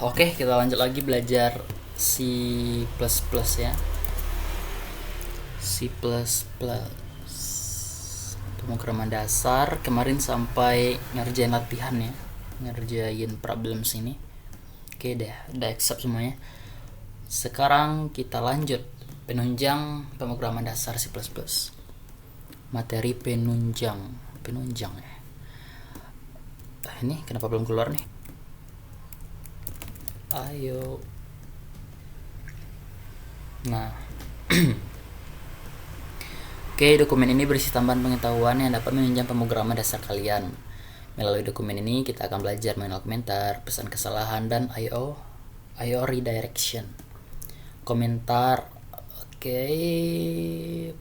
Oke, kita lanjut lagi belajar C++ ya. C++ pemrograman dasar. Kemarin sampai ngerjain latihan ya, ngerjain problems ini. Oke deh, udah accept semuanya. Sekarang kita lanjut penunjang pemrograman dasar C++. Materi penunjang ya. Ini kenapa belum keluar nih? Ayo. Nah, oke, dokumen ini berisi tambahan pengetahuan yang dapat menunjang pemrograman dasar kalian. Melalui dokumen ini kita akan belajar mengenal komentar, pesan kesalahan, dan IO redirection. Komentar, oke,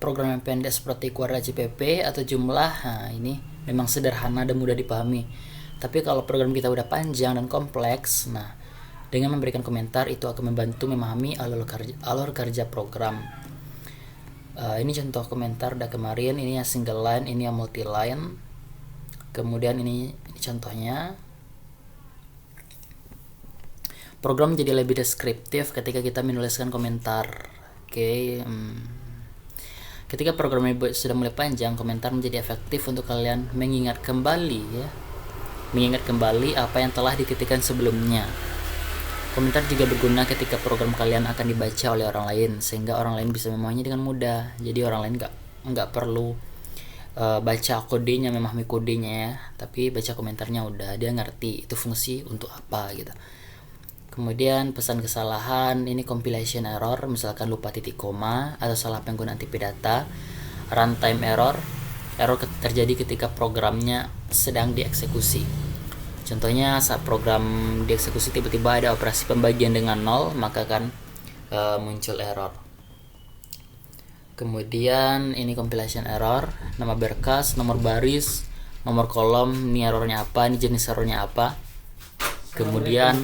program yang pendek seperti kuadrat CPP atau jumlah, nah ini memang sederhana dan mudah dipahami. Tapi kalau program kita udah panjang dan kompleks, nah dengan memberikan komentar itu akan membantu memahami alur kerja program. Ini contoh komentar udah kemarin, ini yang single line, ini yang multi line. Kemudian ini contohnya. Program jadi lebih deskriptif ketika kita menuliskan komentar. Oke. Ketika program sudah mulai panjang, komentar menjadi efektif untuk kalian mengingat kembali ya. Mengingat kembali apa yang telah diketikkan sebelumnya. Komentar juga berguna ketika program kalian akan dibaca oleh orang lain, sehingga orang lain bisa memahaminya dengan mudah. Jadi orang lain nggak perlu baca kodenya, memahami kodenya ya, tapi baca komentarnya udah dia ngerti itu fungsi untuk apa gitu. Kemudian pesan kesalahan, ini compilation error, misalkan lupa titik koma atau salah penggunaan tipe data. Runtime error terjadi ketika programnya sedang dieksekusi. Contohnya saat program dieksekusi tiba-tiba ada operasi pembagian dengan 0, maka akan muncul error. Kemudian ini compilation error, nama berkas, nomor baris, nomor kolom, ini errornya apa, ini jenis errornya apa. Kemudian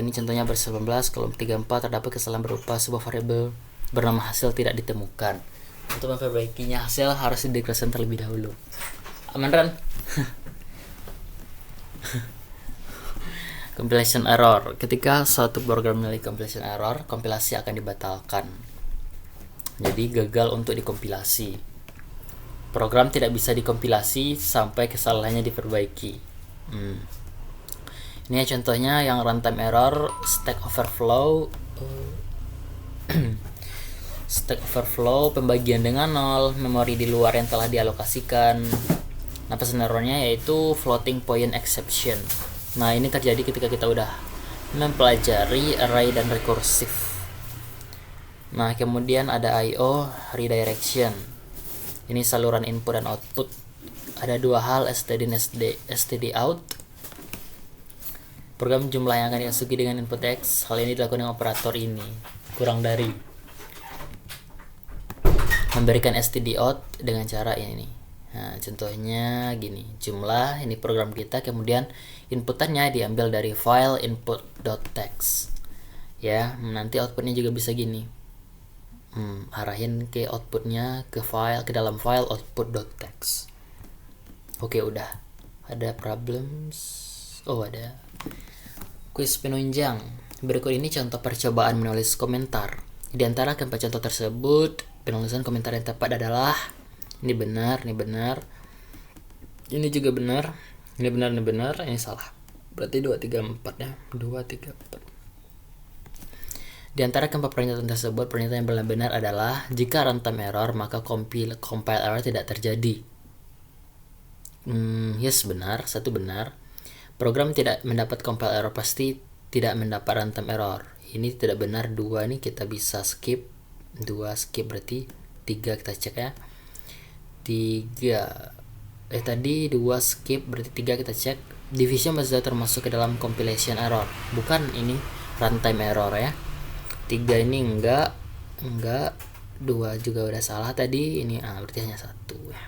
ini contohnya baris 18 kolom 34 terdapat kesalahan berupa sebuah variabel bernama hasil tidak ditemukan. Untuk memperbaikinya hasil harus dideklarasikan terlebih dahulu. Aman Ran? Compilation error. Ketika suatu program memiliki compilation error, kompilasi akan dibatalkan. Jadi gagal untuk dikompilasi. Program tidak bisa dikompilasi sampai kesalahannya diperbaiki. Ini contohnya yang runtime error, stack overflow. Stack overflow, pembagian dengan 0, memori di luar yang telah dialokasikan. Nah, pesan errornya yaitu floating point exception. Nah, ini terjadi ketika kita udah mempelajari array dan recursive. Nah, kemudian ada IO redirection. Ini saluran input dan output. Ada dua hal, std dan std out. Program jumlah yang akan dimasuki dengan input X. Hal ini dilakukan dengan operator ini. Kurang dari memberikan std out dengan cara ini. Nah, contohnya gini, jumlah ini program kita, kemudian inputannya diambil dari file input.txt ya. Nanti outputnya juga bisa gini, arahin ke outputnya ke dalam file output.txt. Oke, udah ada problems. Ada kuis penunjang. Berikut ini contoh percobaan menulis komentar. Di antara keempat contoh tersebut, penulisan komentar yang tepat adalah ini benar, ini juga benar, ini benar, ini salah. Berarti 2, 3, 4 ya. 2, 3, 4. Di antara keempat pernyataan tersebut, pernyataan yang benar adalah jika runtime error, maka compile error tidak terjadi. Yes, benar. 1 benar. Program tidak mendapat compile error pasti tidak mendapat runtime error. Ini tidak benar. 2 nih kita bisa skip. 2 skip berarti 3 kita cek ya. 3 tadi 2 skip berarti 3 kita cek. Division sudah termasuk ke dalam compilation error, bukan ini runtime error ya. 3 ini enggak, 2 juga udah salah tadi. Ini berarti hanya 1 ya.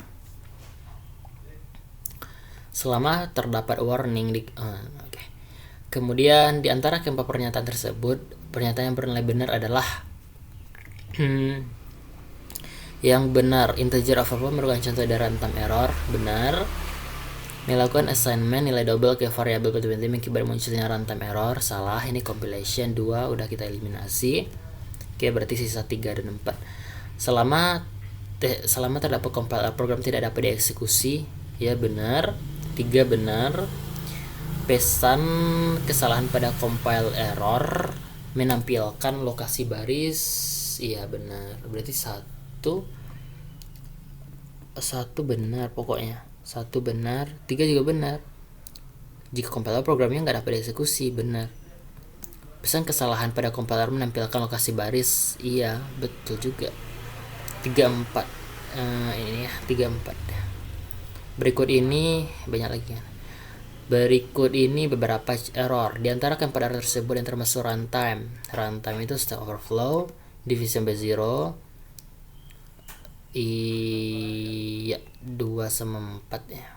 Selama terdapat warning okay. Kemudian di antara keempat pernyataan tersebut, pernyataan yang bernilai benar adalah yang benar, integer overflow merupakan contoh dari runtime error, benar. Melakukan assignment nilai double ke variabel penting mengakibatkan munculnya runtime error. Salah, ini compilation 2 udah kita eliminasi. Oke, berarti sisa 3 dan 4. Selama terdapat compiler program tidak dapat dieksekusi, ya benar. 3 benar. Pesan kesalahan pada compile error menampilkan lokasi baris, iya benar. Berarti satu benar pokoknya. 1 benar, 3 juga benar. Jika compiler programnya nggak dapat dieksekusi, benar. Pesan kesalahan pada compiler menampilkan lokasi baris, iya betul juga. 3 4 ini ya 3 4. Berikut ini banyak lagi kan. Berikut ini beberapa error. Di antara keempat error tersebut yang termasuk runtime. Runtime itu stack overflow, division by zero. Iya, 2/4 ya.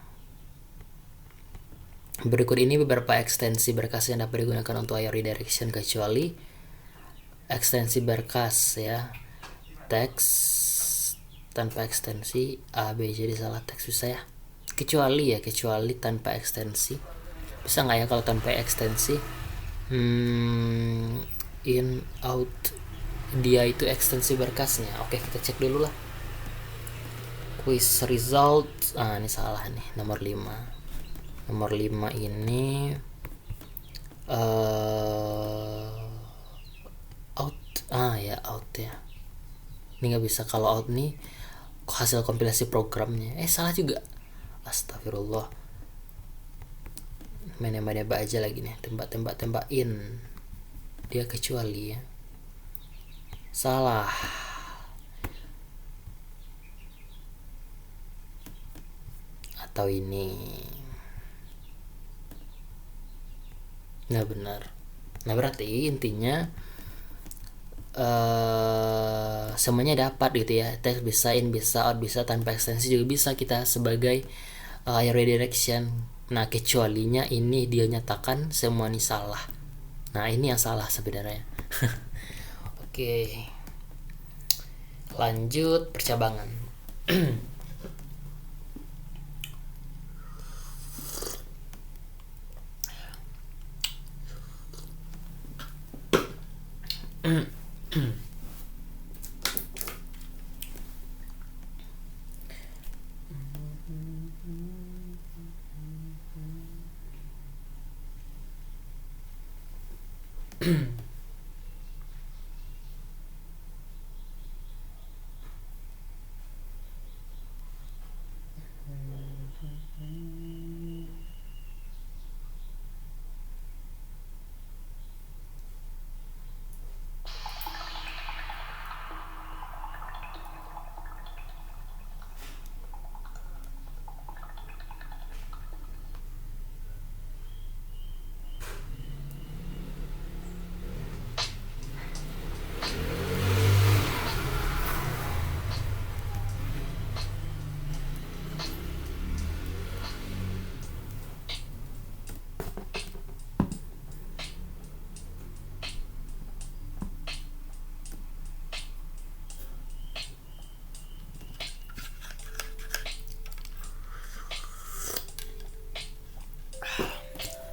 Berikut ini beberapa ekstensi berkas yang dapat digunakan untuk IO redirection kecuali ekstensi berkas ya. Teks tanpa ekstensi A, B, jadi salah teks bisa ya. Kecuali tanpa ekstensi. Bisa nggak ya kalau tanpa ekstensi? In, out, dia itu ekstensi berkasnya. Oke, kita cek dulu lah. Quiz result, ini salah nih, nomor 5 ini out, ya out ya. Ini nggak bisa kalau out nih hasil kompilasi programnya. Salah juga, astagfirullah. Main aja lagi nih, tembakin dia kecuali ya. Salah. Atau ini nggak benar. Nah berarti intinya semuanya dapat gitu ya. Teks bisa, in bisa, out bisa, tanpa ekstensi juga bisa kita sebagai IO redirection. Nah kecualinya ini dia nyatakan semua ini salah. Nah ini yang salah sebenarnya. Oke, lanjut percabangan.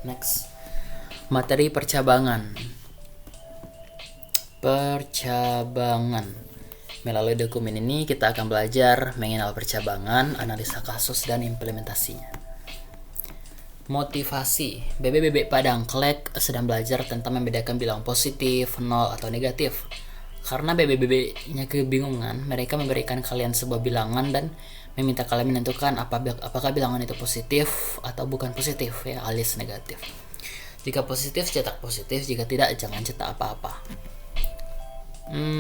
Next, materi percabangan. Melalui dokumen ini kita akan belajar mengenal percabangan, analisa kasus, dan implementasinya. Motivasi. BB Padang Klek sedang belajar tentang membedakan bilang positif, nol, atau negatif. Karena BB-nya kebingungan, mereka memberikan kalian sebuah bilangan dan meminta kalian menentukan apakah bilangan itu positif atau bukan positif ya, alias negatif. Jika positif, cetak positif. Jika tidak, jangan cetak apa-apa.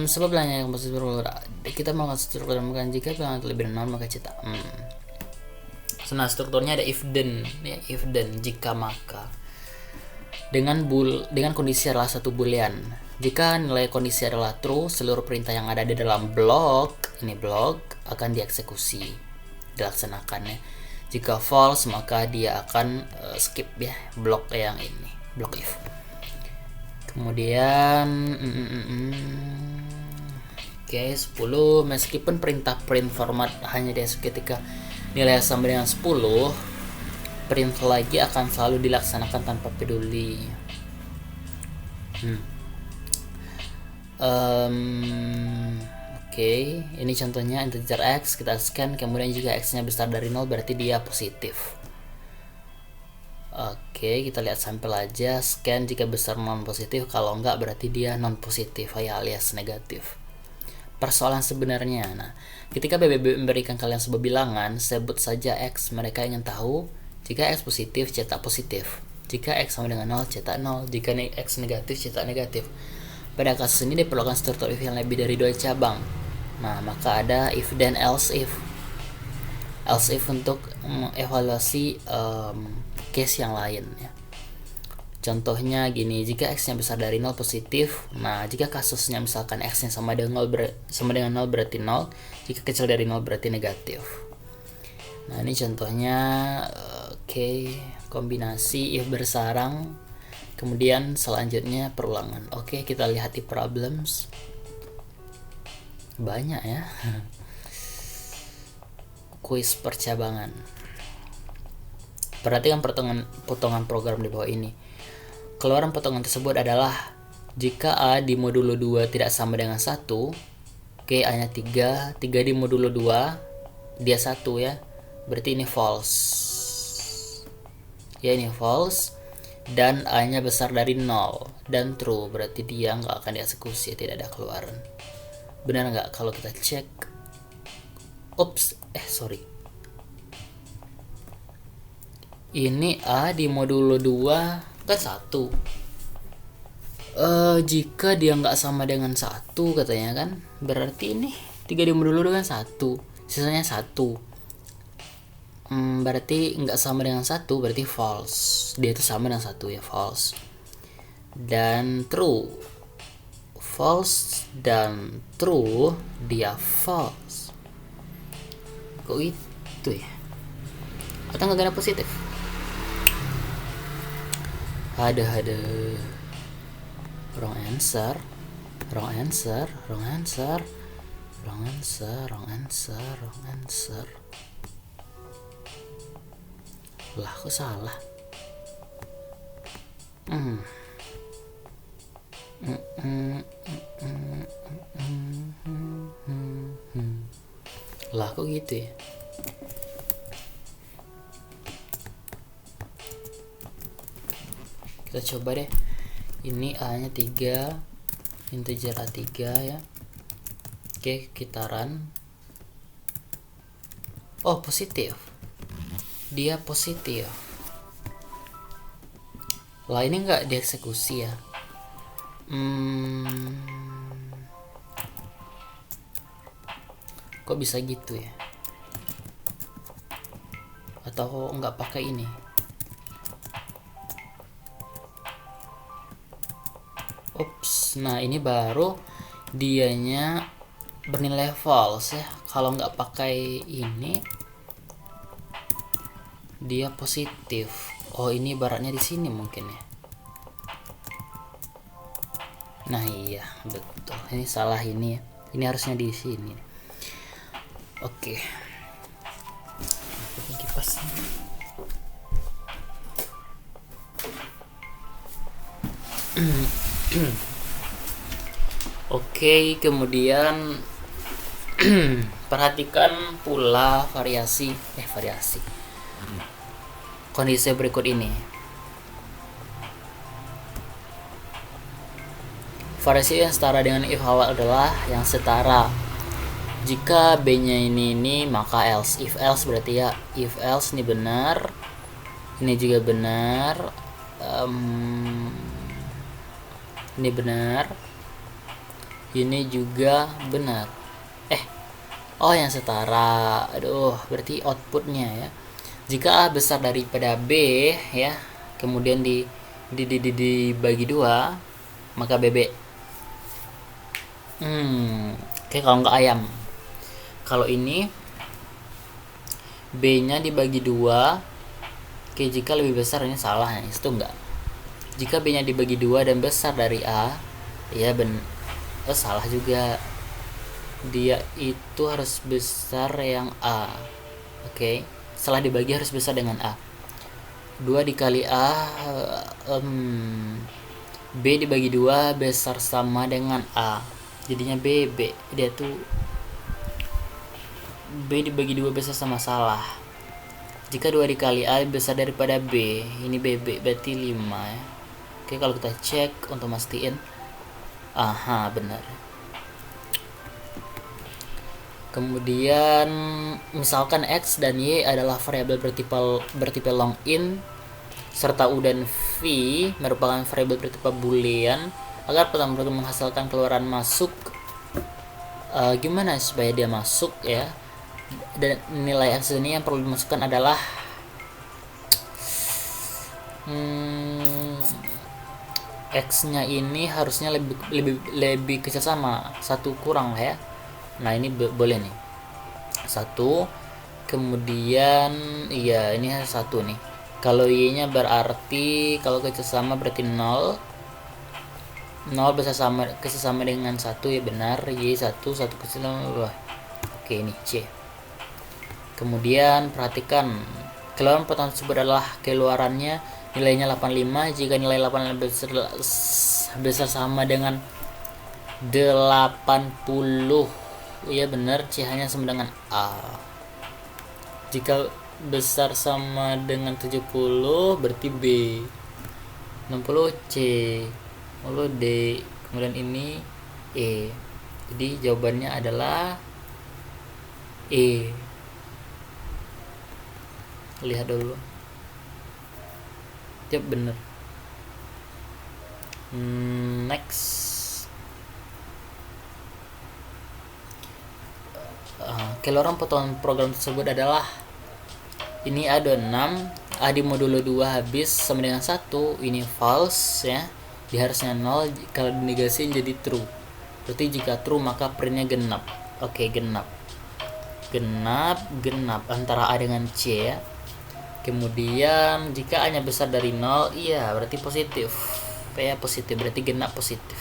Sebab bilangan yang positif kita mau strukturkan jika bilangan itu lebih dari 0 maka cetak. Nah, strukturnya ada if then ya, if then, jika maka. Dengan kondisi adalah satu boolean. Jika nilai kondisi adalah true, seluruh perintah yang ada di dalam blok akan dieksekusi, dilaksanakan ya. Jika false, maka dia akan skip ya, blok yang ini, blok if. Kemudian 10, meskipun perintah print format hanya dieksekusi ketika nilai sama dengan 10, print lagi akan selalu dilaksanakan tanpa peduli. Oke, ini contohnya integer x, kita scan, kemudian jika x nya besar dari 0 berarti dia positif. Oke, kita lihat sampel aja, scan jika besar non positif, kalau enggak berarti dia non positif ya, alias negatif. Persoalan sebenarnya, nah, ketika BBB memberikan kalian sebuah bilangan, sebut saja x, mereka ingin tahu jika x positif cetak positif, jika x sama dengan 0 cetak 0, jika x negatif cetak negatif. Pada kasus ini diperlukan struktur if yang lebih dari 2 cabang. Nah, maka ada if dan else if. Else if untuk mengevaluasi case yang lain ya. Contohnya gini, jika x-nya besar dari 0 positif, nah jika kasusnya misalkan x-nya sama dengan 0 berarti 0, jika kecil dari 0 berarti negatif. Nah, ini contohnya kombinasi if bersarang, kemudian selanjutnya perulangan. Kita lihat di problems. Banyak ya. Kuis percabangan. Perhatikan potongan program di bawah ini. Keluaran potongan tersebut adalah jika A di modulo 2 tidak sama dengan 1, A nya 3 di modulo 2 dia 1 ya, berarti ini false ya, ini false, dan A nya besar dari 0 dan true, berarti dia nggak akan dieksekusi, tidak ada keluaran. Benar nggak? Kalau kita cek, ini A di modulo 2 kan 1. Jika dia nggak sama dengan 1 katanya kan, berarti ini 3 di modulo 2 kan 1, sisanya 1. Berarti nggak sama dengan 1, berarti false. Dia itu sama dengan 1 ya, false. Dan true. False dan true, dia false. Kok itu ya? Atau nggak ada positif? Ada wrong answer lah, kok salah? Lah, kok gitu ya? Kita coba deh. Ini A nya 3, integer A3 ya. Kita run. Oh, positif. Dia positif. Lah, ini nggak dieksekusi ya. Kok bisa gitu ya? Atau nggak pakai ini? Nah ini baru dianya bernilai false ya. Kalau nggak pakai ini, dia positif. Oh, ini baratnya di sini mungkin ya. Nah iya, betul. Ini salah ini ya. Ini harusnya di sini. Oke. Kipas. Kemudian perhatikan pula variasi kondisi berikut ini. Variasi yang setara dengan if awal adalah yang setara. Jika B-nya ini maka else. If else berarti ya, if else ini benar, ini juga benar, ini benar, ini juga benar. Yang setara. Berarti outputnya ya. Jika A besar daripada B ya, kemudian dibagi 2, maka BB. Kalau nggak ayam. Kalau ini B-nya dibagi 2. Jika lebih besar, ini salah ya, itu enggak. Jika B-nya dibagi 2 dan besar dari A, ya salah juga. Dia itu harus besar yang A. Setelah dibagi harus besar dengan A. 2 dikali A, B dibagi 2 besar sama dengan A, jadinya B. Dia tuh B dibagi 2 besar sama salah. Jika 2 dikali A besar daripada B, ini BB berarti 5 ya. Oke, kalau kita cek untuk mastiin, aha, benar. Kemudian misalkan X dan Y adalah variabel bertipe long int, serta U dan V merupakan variabel bertipe boolean. Agar program menghasilkan keluaran masuk, gimana supaya dia masuk ya? Dan nilai X ini yang perlu dimasukkan adalah X-nya ini harusnya lebih kecil sama 1 kurang lah ya. Nah, ini boleh nih 1, kemudian iya ini 1 nih. Kalau Y-nya berarti kalau kecil sama berarti 0 kecil sama dengan 1 ya, benar. Y 1 kecil sama. Oke, ini C. Kemudian perhatikan keluaran potongan tersebut adalah keluarannya nilainya 85 jika nilai 8 besar sama dengan 80. Ya benar, C hanya sama dengan A. Jika besar sama dengan 70 berarti B. 60 C, 60 D, kemudian ini E. Jadi jawabannya adalah E. Lihat dulu. Yap, bener. Next. Keluaran potongan program tersebut adalah ini ada 6, A di modulo 2 habis sama dengan 1, ini false ya. Di harusnya 0, kalau dinegasiin jadi true. Berarti jika true maka printnya genap. Oke, genap antara A dengan C ya. Kemudian jika A nya besar dari 0, iya berarti positif. P ya positif, berarti genap positif.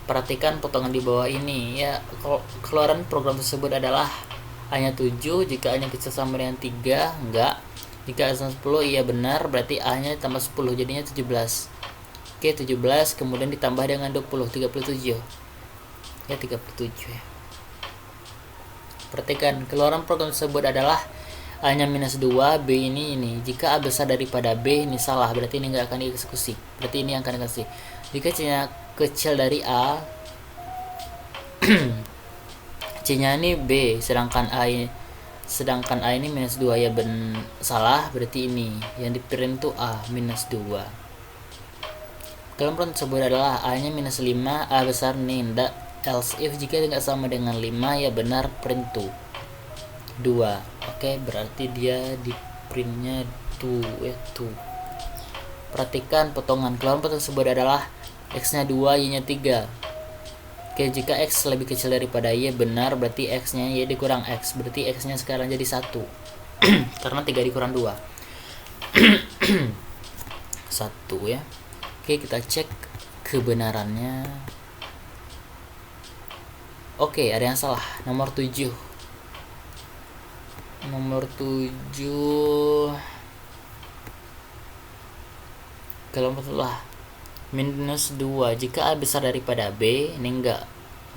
Perhatikan potongan di bawah ini ya. Keluaran program tersebut adalah A nya 7, jika A nya kecil sama dengan 3, enggak. Jika A sama 10, iya benar, berarti A nya tambah 10 jadinya 17. Oke, 17 kemudian ditambah dengan 20, 37 ya, 37 ya. Perhatikan keluaran program tersebut adalah A nya minus 2, B ini. Jika A besar daripada B, ini salah, berarti ini enggak akan dieksekusi, berarti ini yang akan dieksekusi. Jika C nya kecil dari A, C nya ini B, sedangkan A ini minus 2 ya, salah, berarti ini yang di print tuh A minus 2. Dalam print tersebut adalah A nya minus 5, A besar nih, ndak. Else if jika tidak sama dengan 5 ya benar, print 2. Oke, berarti dia di printnya 2 ya, 2. Perhatikan potongan keluaran tersebut adalah X nya 2, Y nya 3. Oke, jika X lebih kecil daripada Y benar, berarti X nya Y dikurang X, berarti X nya sekarang jadi 1 karena 3 dikurang 2 1 ya. Oke, kita cek kebenarannya. Oke, ada yang salah. Nomor 7 kelompok telah minus 2 jika A besar daripada B, ini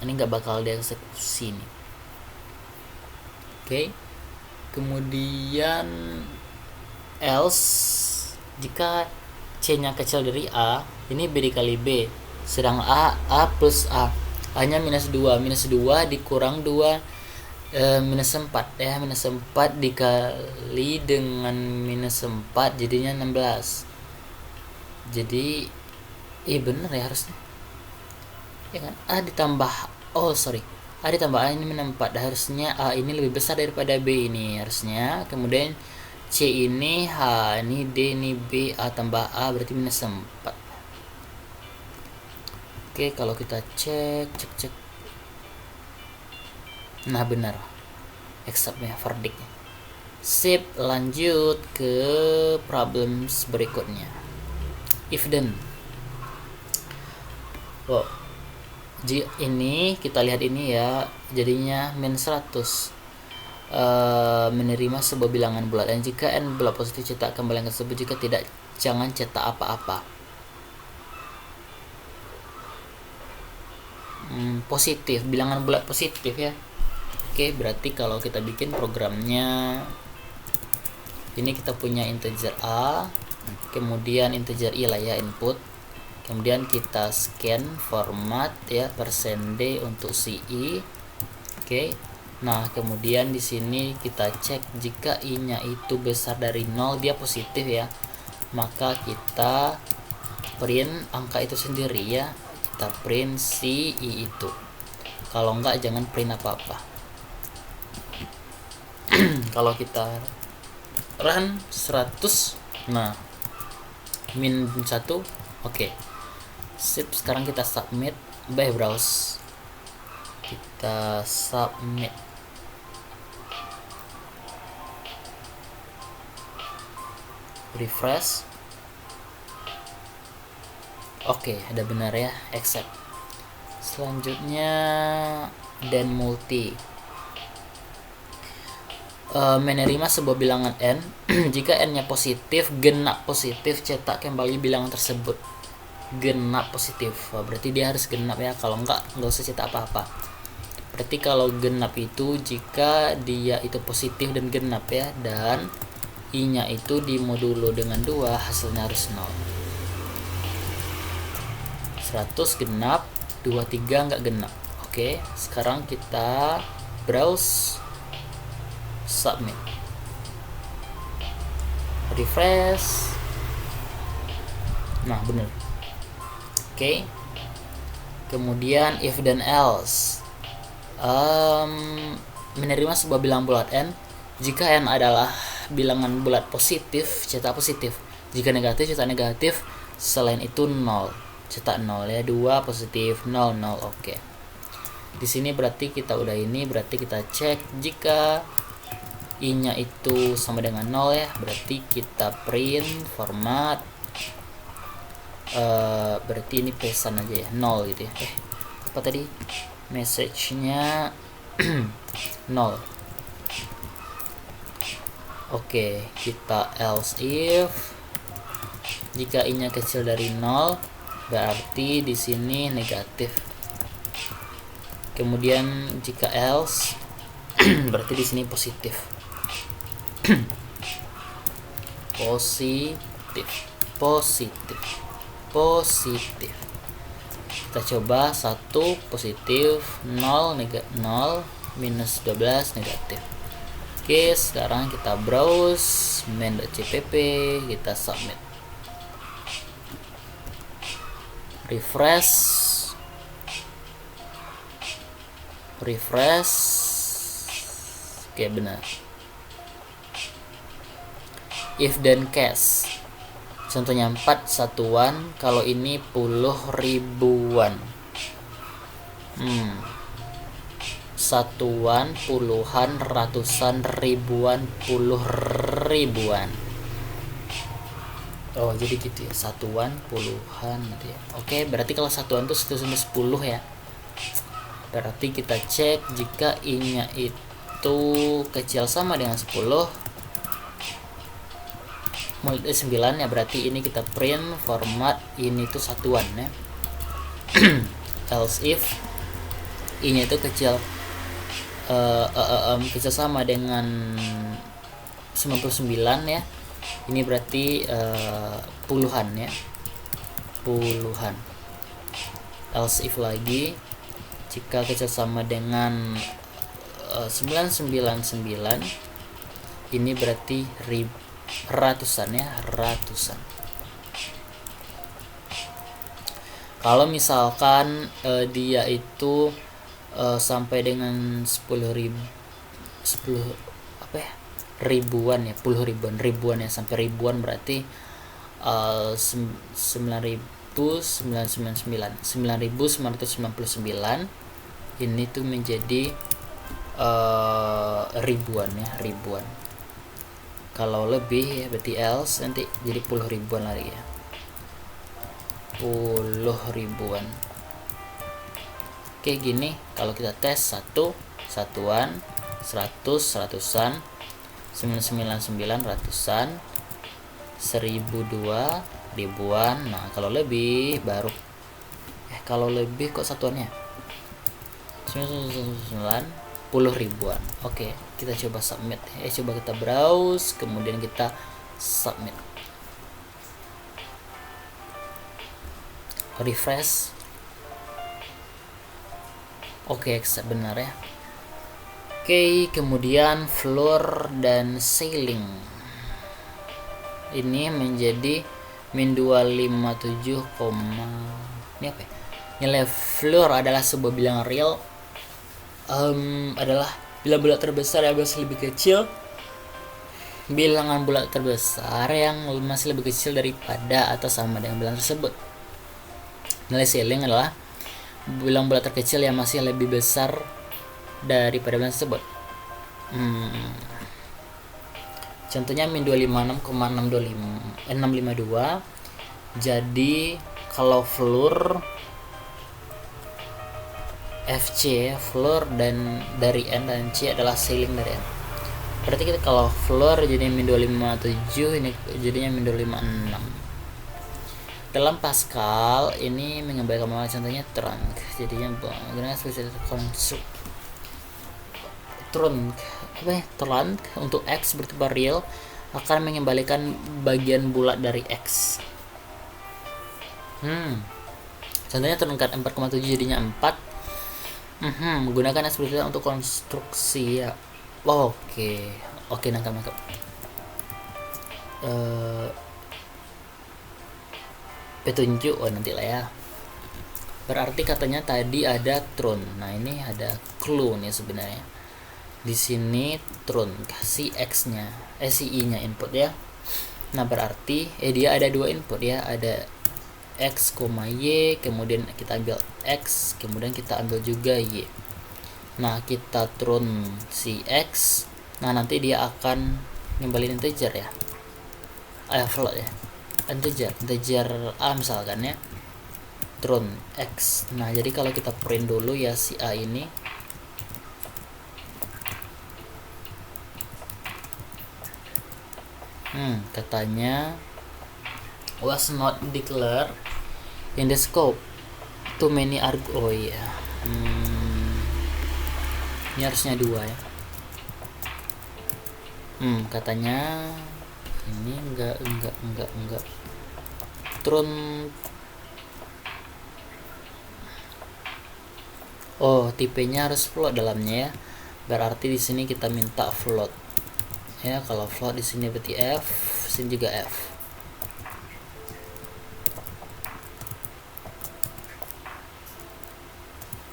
enggak bakal dieksekusi nih. Oke. Kemudian else jika C nya kecil dari A, ini B dikali B, sedang A plus A nya minus 2 dikurang 2 minus 4 ya, minus 4 dikali dengan minus 4 jadinya 16. Jadi bener ya harusnya ya kan, A ditambah A ditambah A ini minus 4, harusnya A ini lebih besar daripada B ini harusnya. Kemudian C ini H, ini D, ini B, A tambah A berarti minus 4. Oke, kalau kita cek nah benar, accept-nya, verdictnya. Sip, lanjut ke problems berikutnya. If then ini kita lihat ini ya, jadinya min 100. menerima sebuah bilangan bulat, dan jika n bulat positif cetakkan bilangan tersebut, jika tidak jangan cetak apa-apa. Positif, bilangan bulat positif ya. Oke, berarti kalau kita bikin programnya, ini kita punya integer a, kemudian integer i lah ya input, kemudian kita scan format ya %d untuk si i. Oke. Nah, kemudian di sini kita cek jika i-nya itu besar dari 0, dia positif ya. Maka kita print angka itu sendiri ya. Kita print si i itu. Kalau enggak jangan print apa-apa. Kalau kita run 100, nah min 1, oke. Sip, sekarang kita submit by browse. Kita submit. Refresh. Oke, ada benar ya, accept. Selanjutnya dan multi. Menerima sebuah bilangan n. Jika n-nya positif, genap positif, cetak kembali bilangan tersebut. Genap positif, berarti dia harus genap ya. Kalau enggak usah cetak apa-apa. Berarti kalau genap itu jika dia itu positif dan genap ya, dan i-nya itu dimodulo dengan 2, hasilnya harus 0. 100 genap, 23 enggak genap. Oke, sekarang kita browse, submit, refresh. Nah, benar. Oke. Kemudian if dan else. Menerima sebuah bilangan bulat n. Jika n adalah bilangan bulat positif, cetak positif. Jika negatif, cetak negatif. Selain itu 0, cetak 0 ya. 2 positif, 0 0. Oke. Di sini berarti kita udah ini, berarti kita cek jika i-nya itu sama dengan 0 ya, berarti kita print format, berarti ini pesan aja ya, 0 gitu ya. Apa tadi message-nya? 0. Oke, kita else if. Jika i-nya kecil dari 0, berarti di sini negatif. Kemudian jika else, berarti di sini positif. positif. Kita coba 1 positif, 0 minus 12 negatif. Oke, sekarang kita browse main.cpp, kita submit, refresh. Oke, benar. If dan case, contohnya 4 satuan, kalau ini puluh ribuan. Satuan, puluhan, ratusan, ribuan, puluh ribuan. Oh, jadi gitu ya, satuan, puluhan gitu ya. Oke, berarti kalau satuan itu 1 sampai 10 ya. Berarti kita cek jika i-nya itu kecil sama dengan 10 mulai 9 ya, berarti ini kita print format ini tuh satuan ya. Else if i-nya itu kecil sama dengan 99 ya, ini berarti puluhan ya, puluhan. Else if lagi, jika kecil sama dengan 999, ini berarti ratusan ya, ratusan. Kalau misalkan dia itu sampai dengan 10.000 ribuan ya, puluh ribuan ya, sampai ribuan, berarti 9.999 ini tuh menjadi ribuan ya, ribuan. Kalau lebih ya berarti else, nanti jadi puluh ribuan lagi ya, puluh ribuan. Oke, gini kalau kita tes satuan 100 ratusan, 999 ratusan, 1002 ribuan. Nah kalau lebih baru kalau lebih kok satuannya 999 ribuan. Oke, kita coba submit. Coba kita browse, kemudian kita submit, refresh. Oke, accept, benar ya. Oke, kemudian floor dan ceiling ini menjadi min 257, ini apa ya? Nilai floor adalah sebuah bilangan real, adalah bila bulat terbesar yang masih lebih kecil, bilangan bulat terbesar yang masih lebih kecil daripada atau sama dengan bilangan tersebut. Nilai ceiling adalah bilangan bulat terkecil yang masih lebih besar daripada bilangan tersebut. Contohnya min 256,652. Jadi kalau floor FC, floor dan dari N dan C adalah ceiling dari N. Berarti kita kalau floor jadi min 257, ini jadinya min 256. Dalam Pascal ini menggambarkan contohnya trunk. Jadinya gunakan spesial konstruk trunk untuk X bertipe real akan mengembalikan bagian bulat dari X. Contohnya terangkat 4,7 jadinya 4. Menggunakan ekspresi untuk konstruksi ya. Oke, nangkap. Petunjuk nanti lah ya. Berarti katanya tadi ada trun. Nah ini ada clue nih sebenarnya. Di sini trun si X-nya, si I-nya input ya. Nah berarti dia ada dua input ya, ada X, Y, kemudian kita ambil X, kemudian kita ambil juga Y. Nah kita turun si X, nah nanti dia akan ngembaliin integer ya, float ya, integer A misalkan ya, turun X. Nah jadi kalau kita print dulu ya si A ini, katanya was not declared in the scope, too many argo. Ya ini harusnya 2 ya. Katanya ini enggak turun. Tipenya harus float dalamnya ya. Berarti di sini kita minta float ya. Kalau float di sini berarti F, sini juga F.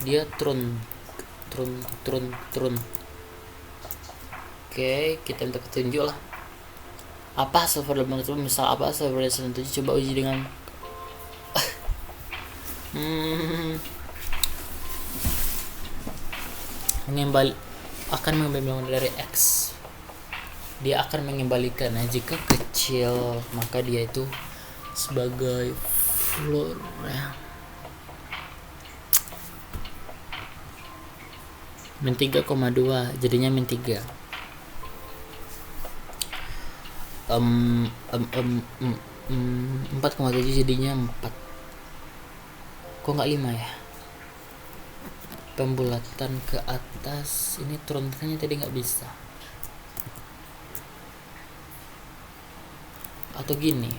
Dia turun. Oke, kita minta petunjuk lah. Apa server dalam itu? Misal apa server lesson 7, coba uji dengan akan mengembalikan dari X. Dia akan mengembalikan. Nah, jika kecil maka dia itu sebagai floor ya. min 3,2 jadinya min 3. 4,7 jadinya 4. Kok nggak 5 ya? Pembulatan ke atas ini turunannya tadi nggak bisa. Atau gini.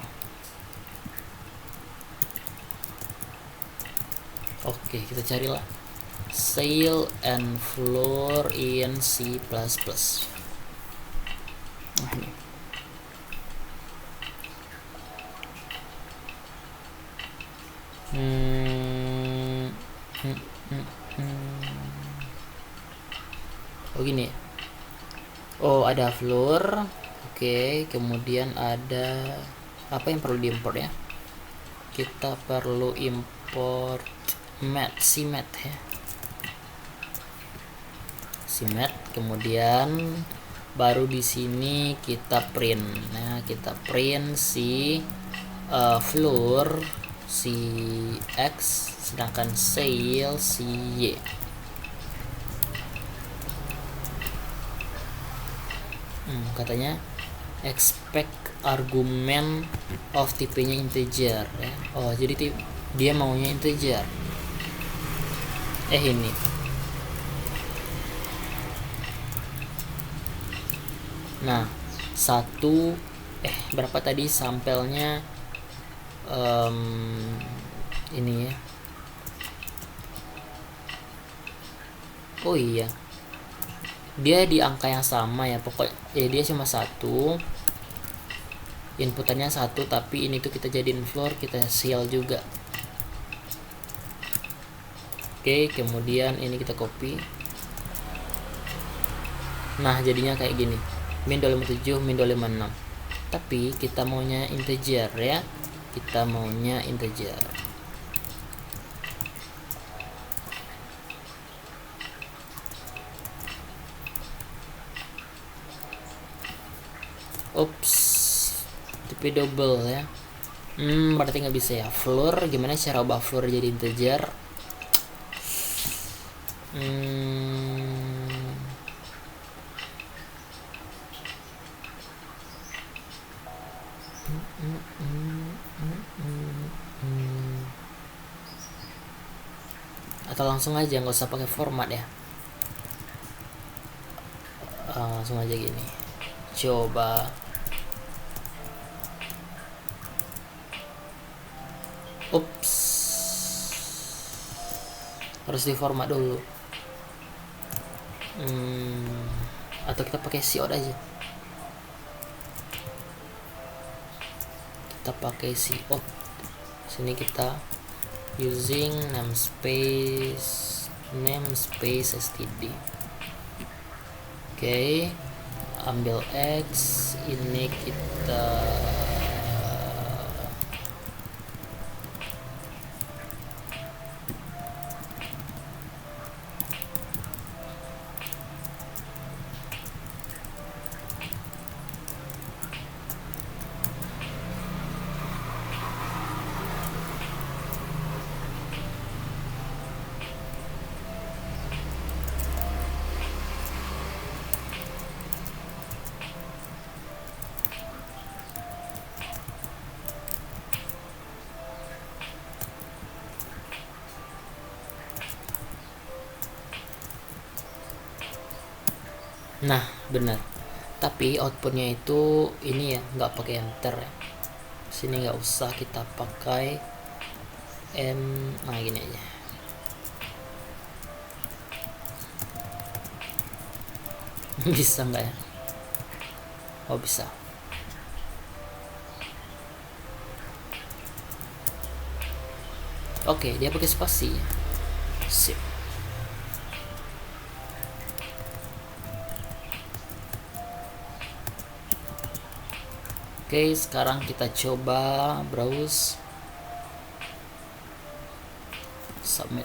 Oke, kita carilah sail and floor in C++. Nah, ini. Gini. Ada floor. Oke, kemudian ada apa yang perlu diimport ya? Kita perlu import CMAT ya. CMAT, kemudian baru di sini kita print. Nah, kita print si floor si X, sedangkan sail si Y. Katanya expect argumen of tipenya integer ya. Oh, jadi dia maunya integer. Ini nah berapa tadi sampelnya ini ya. Oh iya, dia di angka yang sama ya, pokoknya dia cuma 1, inputannya 1, tapi ini tuh kita jadiin floor, kita seal juga. Oke, kemudian ini kita copy. Nah, jadinya kayak gini, min 257 min 256, tapi kita maunya integer ya, kita maunya integer. Ups, tipe double ya. Berarti nggak bisa ya. Floor, gimana cara ubah floor jadi integer? Atau langsung aja, nggak usah pakai format ya. Langsung aja gini. Coba. Ups, harus diformat dulu. Atau kita pakai cout aja. Kita pakai cout. Sini kita using namespace std. Oke, ambil X, ini kita nah benar, tapi outputnya itu ini ya, nggak pakai enter ya. Sini nggak usah kita pakai nah gini aja. Bisa nggak ya? Oh bisa. Oke, dia pakai spasi. Sip. Oke, sekarang kita coba browse, submit.